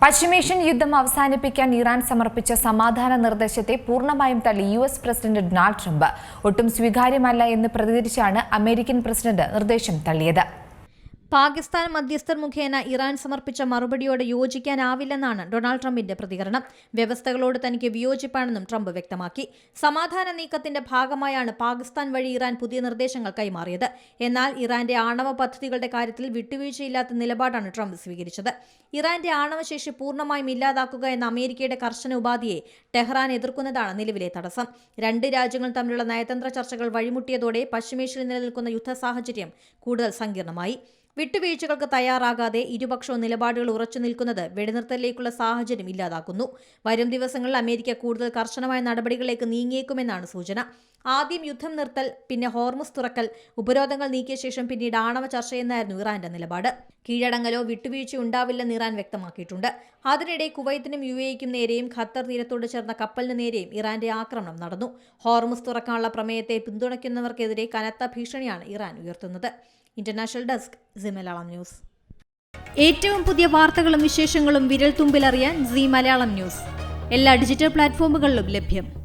പശ്ചിമേഷ്യൻ യുദ്ധം അവസാനിപ്പിക്കാൻ ഇറാൻ സമർപ്പിച്ച സമാധാന നിർദ്ദേശത്തെ പൂർണ്ണമായും തള്ളി യുഎസ് പ്രസിഡന്റ് ഡൊണാൾഡ് ട്രംപ്. ഒട്ടും സ്വീകാര്യമല്ല എന്ന് പ്രതികരിച്ചാണ് അമേരിക്കൻ പ്രസിഡന്റ് നിർദ്ദേശം തള്ളിയത്. പാകിസ്ഥാൻ മധ്യസ്ഥർ മുഖേന ഇറാൻ സമർപ്പിച്ച മറുപടിയോട് യോജിക്കാനാവില്ലെന്നാണ് ഡൊണാൾഡ് ട്രംപിന്റെ പ്രതികരണം. വ്യവസ്ഥകളോട് തനിക്ക് വിയോജിപ്പാണെന്നും ട്രംപ് വ്യക്തമാക്കി. സമാധാന നീക്കത്തിന്റെ ഭാഗമായാണ് പാകിസ്ഥാൻ വഴി ഇറാൻ പുതിയ നിർദ്ദേശങ്ങൾ കൈമാറിയത്. എന്നാൽ ഇറാന്റെ ആണവ പദ്ധതികളുടെ കാര്യത്തിൽ വിട്ടുവീഴ്ചയില്ലാത്ത നിലപാടാണ് ട്രംപ് സ്വീകരിച്ചത്. ഇറാന്റെ ആണവശേഷി പൂർണ്ണമായും ഇല്ലാതാക്കുക എന്ന അമേരിക്കയുടെ കർശന ഉപാധിയെ ടെഹ്റാൻ എതിർക്കുന്നതാണ് നിലവിലെ തടസ്സം. രണ്ട് രാജ്യങ്ങൾ തമ്മിലുള്ള നയതന്ത്ര ചർച്ചകൾ വഴിമുട്ടിയതോടെ പശ്ചിമേഷ്യയിൽ നിലനിൽക്കുന്ന യുദ്ധ സാഹചര്യം കൂടുതൽ സങ്കീർണമായി. വിട്ടുവീഴ്ചകൾക്ക് തയ്യാറാകാതെ ഇരുപക്ഷവും നിലപാടുകൾ ഉറച്ചു നിൽക്കുന്നത് വെടിനിർത്തലിലേക്കുള്ള സാഹചര്യം ഇല്ലാതാക്കുന്നു. വരും ദിവസങ്ങളിൽ അമേരിക്ക കൂടുതൽ കർശനമായ നടപടികളിലേക്ക് നീങ്ങിയേക്കുമെന്നാണ് സൂചന. ആദ്യം യുദ്ധം നിർത്തൽ, പിന്നെ ഹോർമുസ് തുറക്കൽ, ഉപരോധങ്ങൾ നീക്കിയ ശേഷം പിന്നീട് ആണവ ചർച്ചയെന്നായിരുന്നു ഇറാന്റെ നിലപാട്. കീഴടങ്ങലോ വിട്ടുവീഴ്ച ഉണ്ടാവില്ലെന്ന് ഇറാൻ വ്യക്തമാക്കിയിട്ടുണ്ട്. അതിനിടെ കുവൈത്തിനും യുഎഇക്കും നേരെയും ഖത്തർ തീരത്തോട് ചേർന്ന കപ്പലിന് നേരെയും ഇറാന്റെ ആക്രമണം നടന്നു. ഹോർമുസ് തുറക്കാനുള്ള പ്രമേയത്തെ പിന്തുണയ്ക്കുന്നവർക്കെതിരെ കനത്ത ഭീഷണിയാണ് ഇറാൻ ഉയർത്തുന്നത്. International desk Zee Malayalam news. ഏറ്റവും പുതിയ വാർത്തകളും വിശേഷങ്ങളും വിരൽ തുമ്പിലറിയാൻ സീ മലയാളം ന്യൂസ് എല്ലാ ഡിജിറ്റൽ പ്ലാറ്റ്ഫോമുകളിലും ലഭ്യം.